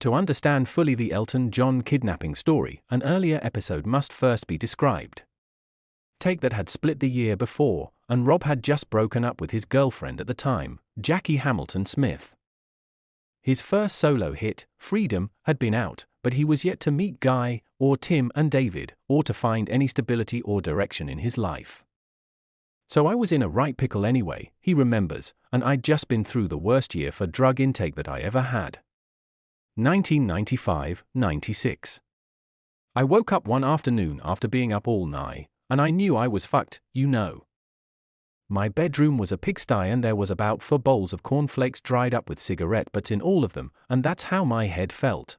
To understand fully the Elton John kidnapping story, an earlier episode must first be described. Take that had split the year before, and Rob had just broken up with his girlfriend at the time, Jackie Hamilton Smith. His first solo hit, Freedom, had been out, but he was yet to meet Guy, or Tim and David, or to find any stability or direction in his life. So I was in a right pickle anyway, he remembers, and I'd just been through the worst year for drug intake that I ever had. 1995-96. I woke up one afternoon after being up all night, and I knew I was fucked, you know. My bedroom was a pigsty and there was about 4 bowls of cornflakes dried up with cigarette butts in all of them, and that's how my head felt.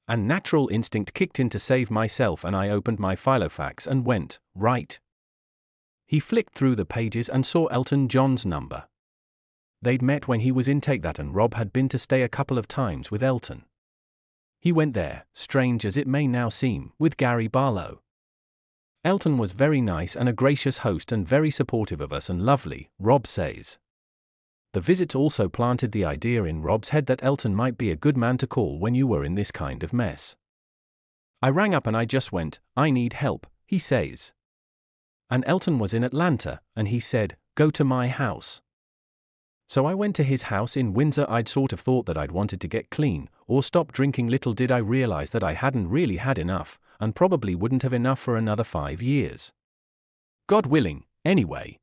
And natural instinct kicked in to save myself and I opened my Filofax and went, right. He flicked through the pages and saw Elton John's number. They'd met when he was in Take That and Rob had been to stay a couple of times with Elton. He went there, strange as it may now seem, with Gary Barlow. Elton was very nice and a gracious host and very supportive of us and lovely, Rob says. The visit also planted the idea in Rob's head that Elton might be a good man to call when you were in this kind of mess. I rang up and I just went, I need help, he says. And Elton was in Atlanta, and he said, go to my house. So I went to his house in Windsor. I'd sort of thought that I'd wanted to get clean, or stop drinking. Little did I realize that I hadn't really had enough, and probably wouldn't have enough for another 5 years. God willing, anyway.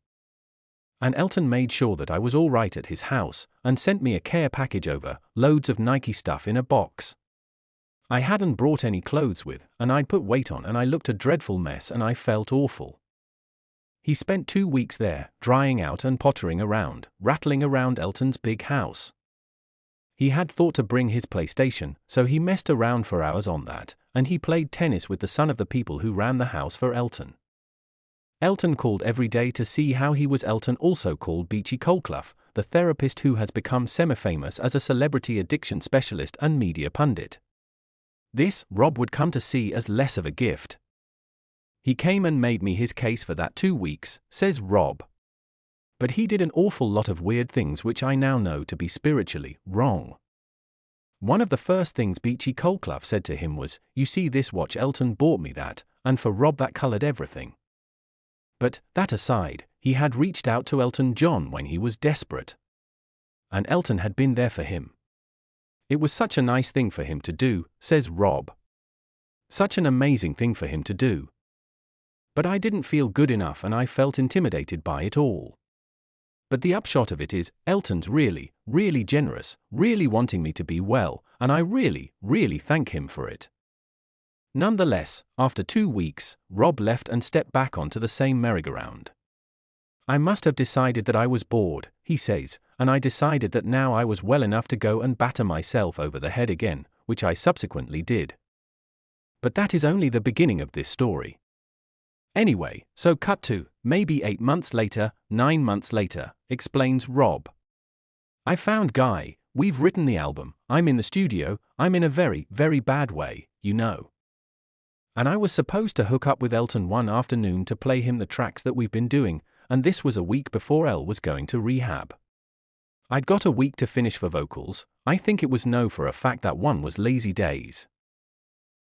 And Elton made sure that I was all right at his house, and sent me a care package over, loads of Nike stuff in a box. I hadn't brought any clothes with, and I'd put weight on and I looked a dreadful mess and I felt awful. He spent 2 weeks there, drying out and pottering around, rattling around Elton's big house. He had thought to bring his PlayStation, so he messed around for hours on that, and he played tennis with the son of the people who ran the house for Elton. Elton called every day to see how he was. Elton also called Beachy Colclough, the therapist who has become semi-famous as a celebrity addiction specialist and media pundit. This, Rob would come to see as less of a gift. He came and made me his case for that 2 weeks, says Rob. But he did an awful lot of weird things which I now know to be spiritually wrong. One of the first things Beachy Colclough said to him was, you see this watch, Elton bought me that, and for Rob that colored everything. But, that aside, he had reached out to Elton John when he was desperate. And Elton had been there for him. It was such a nice thing for him to do, says Rob. Such an amazing thing for him to do. But I didn't feel good enough and I felt intimidated by it all. But the upshot of it is, Elton's really, really generous, really wanting me to be well, and I really, really thank him for it. Nonetheless, after 2 weeks, Rob left and stepped back onto the same merry-go-round. I must have decided that I was bored, he says, and I decided that now I was well enough to go and batter myself over the head again, which I subsequently did. But that is only the beginning of this story. Anyway, so cut to, maybe 8 months later, 9 months later, explains Rob. I found Guy, we've written the album, I'm in the studio, I'm in a very, very bad way, you know. And I was supposed to hook up with Elton one afternoon to play him the tracks that we've been doing, and this was a week before El was going to rehab. I'd got a week to finish for vocals. I think it was no for a fact that one was Lazy Days.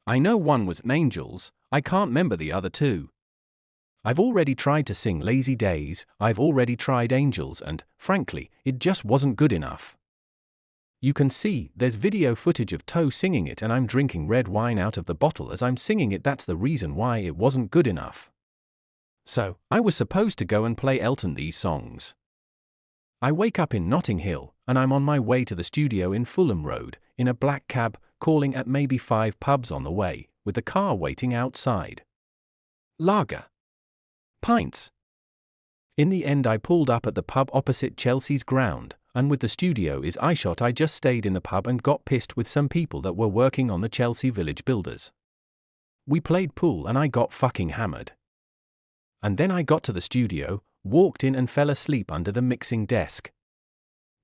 I know one was Angels, I can't remember the other two. I've already tried to sing Lazy Days, I've already tried Angels and, frankly, it just wasn't good enough. You can see, there's video footage of Toe singing it and I'm drinking red wine out of the bottle as I'm singing it. That's the reason why it wasn't good enough. So, I was supposed to go and play Elton these songs. I wake up in Notting Hill, and I'm on my way to the studio in Fulham Road, in a black cab, calling at maybe 5 pubs on the way, with the car waiting outside. Lager. Pints. In the end I pulled up at the pub opposite Chelsea's ground, and with the studio is eyeshot I just stayed in the pub and got pissed with some people that were working on the Chelsea Village builders. We played pool and I got fucking hammered. And then I got to the studio, walked in and fell asleep under the mixing desk.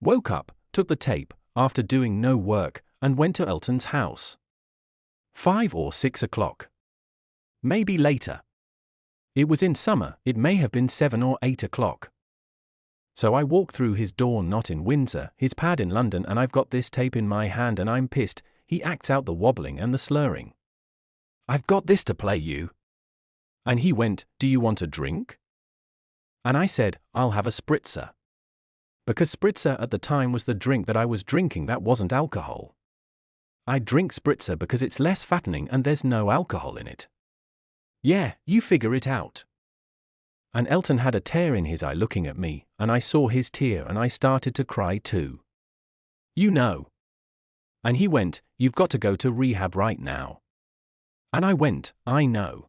Woke up, took the tape, after doing no work, and went to Elton's house. 5 or 6 o'clock. Maybe later. It was in summer, it may have been 7 or 8 o'clock. So I walk through his door, not in Windsor, his pad in London, and I've got this tape in my hand and I'm pissed. he acts out the wobbling and the slurring. "I've got this to play you." And he went, "Do you want a drink?" And I said, "I'll have a spritzer." Because spritzer at the time was the drink that I was drinking that wasn't alcohol. I drink spritzer because it's less fattening and there's no alcohol in it. Yeah, you figure it out. And Elton had a tear in his eye looking at me, and I saw his tear and I started to cry too. You know. And he went, "You've got to go to rehab right now." And I went, "I know."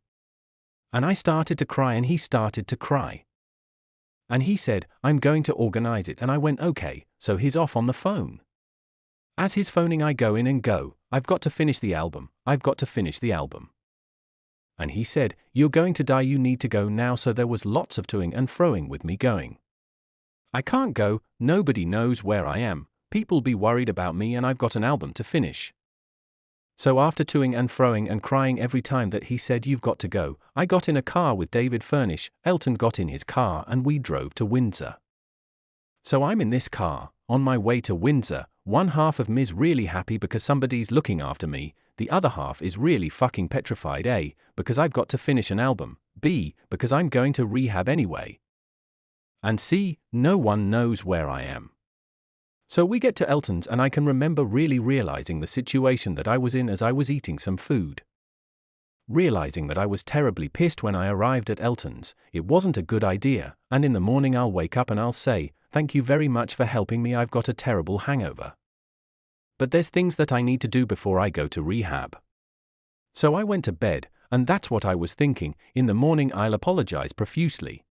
And I started to cry and he started to cry. And he said, "I'm going to organize it," and I went, "Okay," so he's off on the phone. As he's phoning I go in and go, "I've got to finish the album, I've got to finish the album." And he said, "You're going to die, you need to go now," so there was lots of toing and froing with me going. I can't go, nobody knows where I am, people be worried about me and I've got an album to finish. So after toing and froing and crying every time that he said you've got to go, I got in a car with David Furnish, Elton got in his car and we drove to Windsor. So I'm in this car, on my way to Windsor, one half of me's really happy because somebody's looking after me, the other half is really fucking petrified, A, because I've got to finish an album, B, because I'm going to rehab anyway, and C, no one knows where I am. So we get to Elton's and I can remember really realizing the situation that I was in as I was eating some food. Realizing that I was terribly pissed when I arrived at Elton's, it wasn't a good idea, and in the morning I'll wake up and I'll say, "Thank you very much for helping me, I've got a terrible hangover. But there's things that I need to do before I go to rehab." So I went to bed, and that's what I was thinking, in the morning I'll apologize profusely.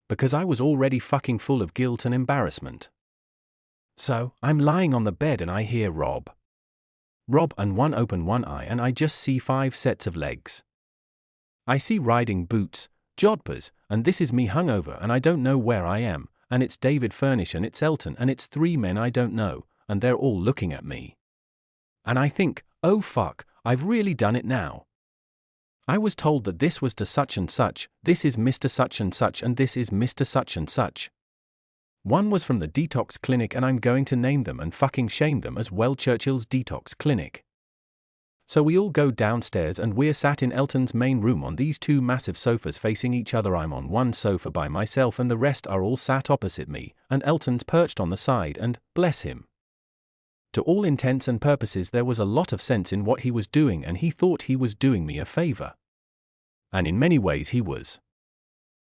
Because I was already fucking full of guilt and embarrassment. So, I'm lying on the bed and I hear Rob, and one open one eye and I just see 5 sets of legs. I see riding boots, jodhpurs, and this is me hungover and I don't know where I am, and it's David Furnish and it's Elton and it's 3 men I don't know, and they're all looking at me. And I think, oh fuck, I've really done it now. I was told that this was to such and such, this is Mr. Such and Such and this is Mr. Such and Such. One was from the detox clinic and I'm going to name them and fucking shame them as well, Churchill's detox clinic. So we all go downstairs and we're sat in Elton's main room on these 2 massive sofas facing each other. I'm on one sofa by myself and the rest are all sat opposite me, and Elton's perched on the side and, bless him, to all intents and purposes there was a lot of sense in what he was doing and he thought he was doing me a favor. And in many ways he was.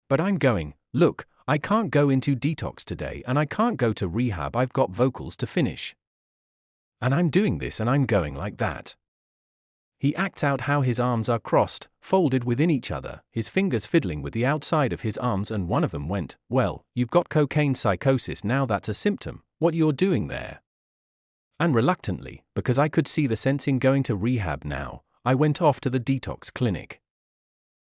But I'm going, "Look, I can't go into detox today and I can't go to rehab, I've got vocals to finish." And I'm doing this and I'm going like that. He acts out how his arms are crossed, folded within each other, his fingers fiddling with the outside of his arms, and one of them went, "Well, you've got cocaine psychosis now, that's a symptom, what you're doing there." And reluctantly, because I could see the sense in going to rehab now, I went off to the detox clinic.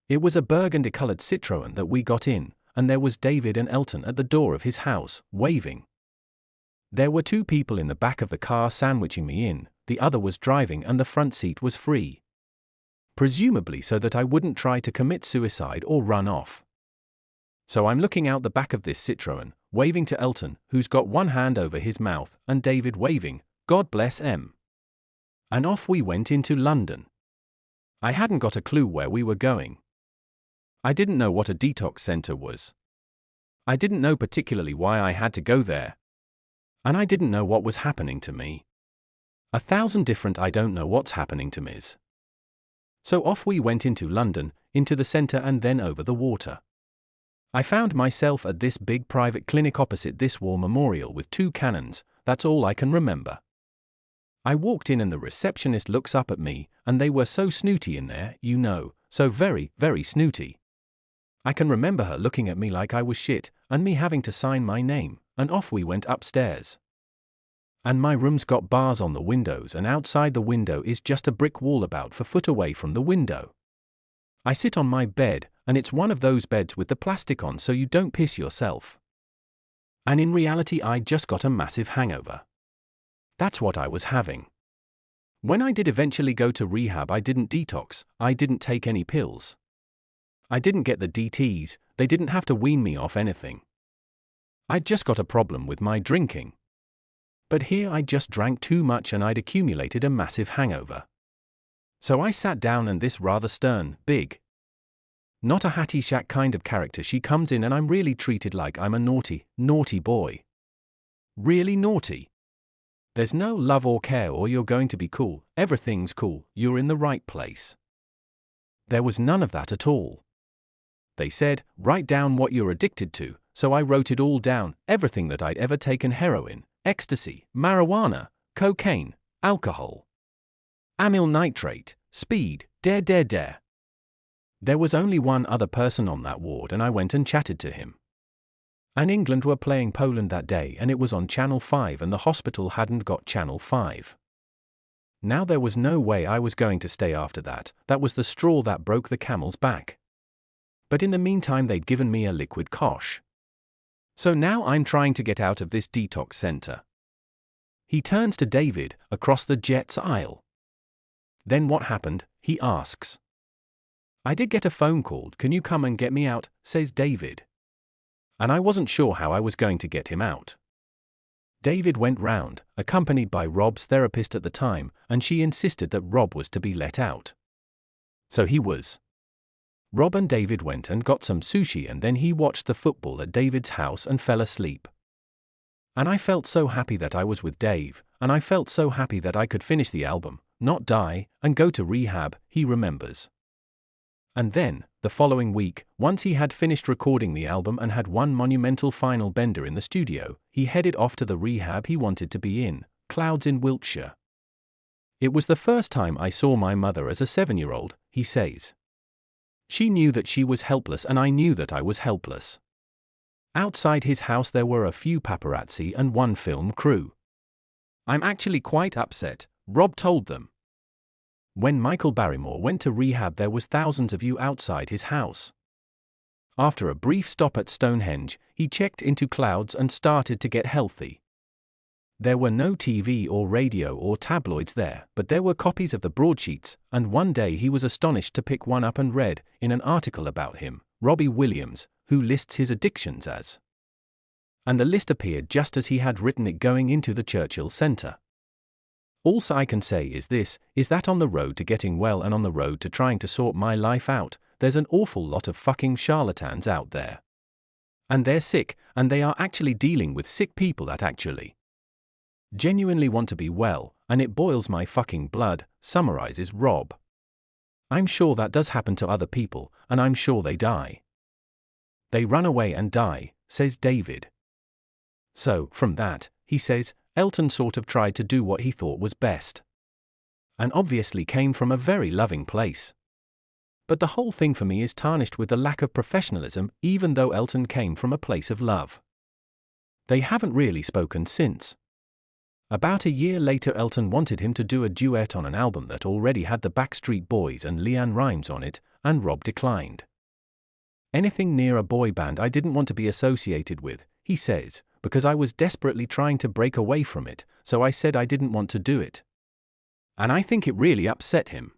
It was a burgundy-colored Citroën that we got in, and there was David and Elton at the door of his house, waving. There were 2 people in the back of the car sandwiching me in, the other was driving and the front seat was free. Presumably so that I wouldn't try to commit suicide or run off. So I'm looking out the back of this Citroën, waving to Elton, who's got one hand over his mouth, and David waving, "God bless M." And off we went into London. I hadn't got a clue where we were going. I didn't know what a detox center was. I didn't know particularly why I had to go there. And I didn't know what was happening to me. 1,000 different I don't know what's happening to me's. So off we went into London, into the center and then over the water. I found myself at this big private clinic opposite this war memorial with 2 cannons, that's all I can remember. I walked in and the receptionist looks up at me, and they were so snooty in there, you know, so very, very snooty. I can remember her looking at me like I was shit, and me having to sign my name, and off we went upstairs. And my room's got bars on the windows and outside the window is just a brick wall about 4 foot away from the window. I sit on my bed, and it's one of those beds with the plastic on so you don't piss yourself. And in reality I just got a massive hangover. That's what I was having. When I did eventually go to rehab I didn't detox, I didn't take any pills. I didn't get the DTs, they didn't have to wean me off anything. I just got a problem with my drinking. But here I just drank too much and I'd accumulated a massive hangover. So I sat down and this rather stern, big, not a hatty shack kind of character, she comes in and I'm really treated like I'm a naughty, naughty boy. Really naughty. There's no love or care or you're going to be cool, everything's cool, you're in the right place. There was none of that at all. They said, write down what you're addicted to, so I wrote it all down, everything that I'd ever taken: heroin, ecstasy, marijuana, cocaine, alcohol, amyl nitrate, speed, dare. There was only one other person on that ward and I went and chatted to him. And England were playing Poland that day and it was on Channel 5 and the hospital hadn't got Channel 5. Now there was no way I was going to stay after that, that was the straw that broke the camel's back. But in the meantime they'd given me a liquid kosh. So now I'm trying to get out of this detox center. He turns to David, across the jet's aisle. Then what happened, he asks. I did get a phone call, can you come and get me out, says David. And I wasn't sure how I was going to get him out. David went round, accompanied by Rob's therapist at the time, and she insisted that Rob was to be let out. So he was. Rob and David went and got some sushi and then he watched the football at David's house and fell asleep. And I felt so happy that I was with Dave, and I felt so happy that I could finish the album, not die, and go to rehab, he remembers. And then, the following week, once he had finished recording the album and had one monumental final bender in the studio, he headed off to the rehab he wanted to be in, Clouds in Wiltshire. It was the first time I saw my mother as a 7-year-old, he says. She knew that she was helpless and I knew that I was helpless. Outside his house there were a few paparazzi and one film crew. I'm actually quite upset, Rob told them. When Michael Barrymore went to rehab there was thousands of you outside his house. After a brief stop at Stonehenge, he checked into Clouds and started to get healthy. There were no TV or radio or tabloids there, but there were copies of the broadsheets, and one day he was astonished to pick one up and read, in an article about him, Robbie Williams, who lists his addictions as. And the list appeared just as he had written it going into the Churchill Centre. All I can say is this, is that on the road to getting well and on the road to trying to sort my life out, there's an awful lot of fucking charlatans out there. And they're sick, and they are actually dealing with sick people that actually genuinely want to be well, and it boils my fucking blood, summarizes Rob. I'm sure that does happen to other people, and I'm sure they die. They run away and die, says David. So, from that, he says, Elton sort of tried to do what he thought was best. And obviously came from a very loving place. But the whole thing for me is tarnished with the lack of professionalism, even though Elton came from a place of love. They haven't really spoken since. About a year later Elton wanted him to do a duet on an album that already had the Backstreet Boys and LeAnn Rimes on it, and Rob declined. Anything near a boy band I didn't want to be associated with, he says, because I was desperately trying to break away from it, so I said I didn't want to do it. And I think it really upset him.